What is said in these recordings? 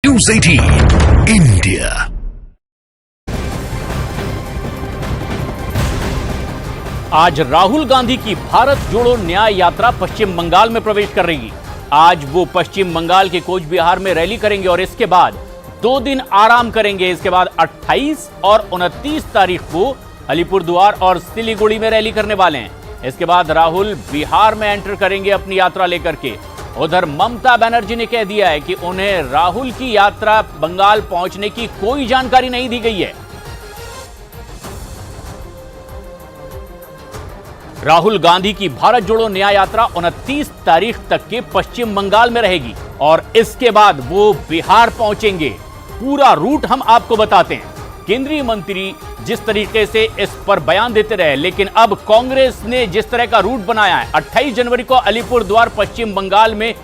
News 18 India। आज राहुल गांधी की भारत जोड़ो न्याय यात्रा पश्चिम बंगाल में प्रवेश कर रही है। आज वो पश्चिम बंगाल के कोच बिहार में रैली करेंगे और इसके बाद 2 दिन आराम करेंगे। इसके बाद 28 और 29 तारीख को अलीपुरद्वार और सिलीगुड़ी में रैली करने वाले हैं। इसके बाद राहुल बिहार में एंटर करेंगे अपनी यात्रा लेकर के। उधर ममता बनर्जी ने कह दिया है कि उन्हें राहुल की यात्रा बंगाल पहुंचने की कोई जानकारी नहीं दी गई है। राहुल गांधी की भारत जोड़ो न्याय यात्रा 29 तारीख तक के पश्चिम बंगाल में रहेगी और इसके बाद वो बिहार पहुंचेंगे। पूरा रूट हम आपको बताते हैं। केंद्रीय मंत्री जिस तरीके से इस पर बयान देते रहे, लेकिन अब कांग्रेस ने जिस तरह का रूट बनाया है, 28 जनवरी को अलीपुरद्वार पश्चिम बंगाल में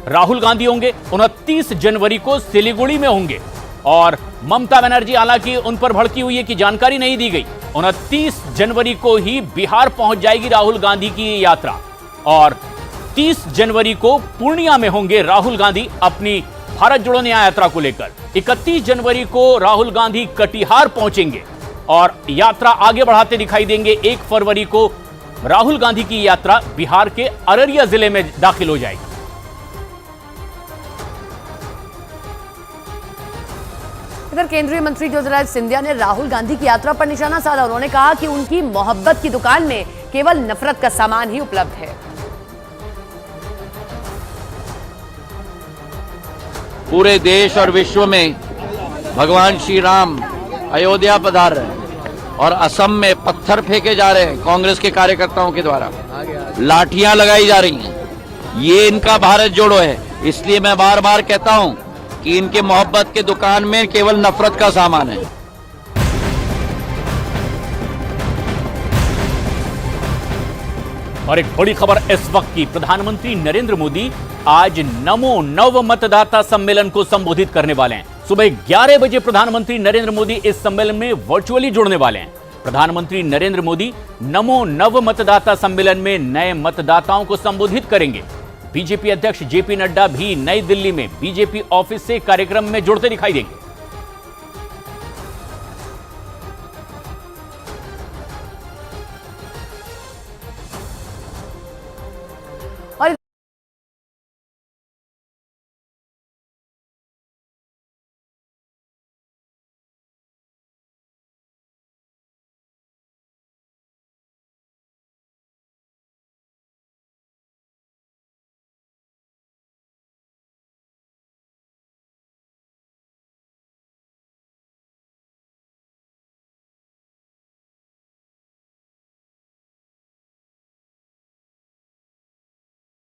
राहुल गांधी होंगे, 29 जनवरी को सिलीगुड़ी में होंगे और ममता बनर्जी हालांकि उन पर भड़की हुई है कि जानकारी नहीं दी गई। 29 जनवरी को ही बिहार पहुंच जाएगी राहुल गांधी की यात्रा और 30 जनवरी को पूर्णिया में होंगे राहुल गांधी अपनी भारत जोड़ो न्याय यात्रा को लेकर। 31 जनवरी को राहुल गांधी कटिहार पहुंचेंगे और यात्रा आगे बढ़ाते दिखाई देंगे। 1 फरवरी को राहुल गांधी की यात्रा बिहार के अररिया जिले में दाखिल हो जाएगी। इधर केंद्रीय मंत्री ज्योतिरादित्य सिंधिया ने राहुल गांधी की यात्रा पर निशाना साधा। उन्होंने कहा कि उनकी मोहब्बत की दुकान में केवल नफरत का सामान ही उपलब्ध है। पूरे देश और विश्व में भगवान श्री राम अयोध्या पधार रहे हैं और असम में पत्थर फेंके जा रहे हैं कांग्रेस के कार्यकर्ताओं के द्वारा, लाठियां लगाई जा रही हैं। ये इनका भारत जोड़ो है। इसलिए मैं बार बार कहता हूं कि इनके मोहब्बत के दुकान में केवल नफरत का सामान है। और एक बड़ी खबर इस वक्त की, प्रधानमंत्री नरेंद्र मोदी आज नमो नव मतदाता सम्मेलन को संबोधित करने वाले हैं। सुबह 11 बजे प्रधानमंत्री नरेंद्र मोदी इस सम्मेलन में वर्चुअली जुड़ने वाले हैं। प्रधानमंत्री नरेंद्र मोदी नमो नव मतदाता सम्मेलन में नए मतदाताओं को संबोधित करेंगे। बीजेपी अध्यक्ष जेपी नड्डा भी नई दिल्ली में बीजेपी ऑफिस से कार्यक्रम में जुड़ते दिखाई देंगे।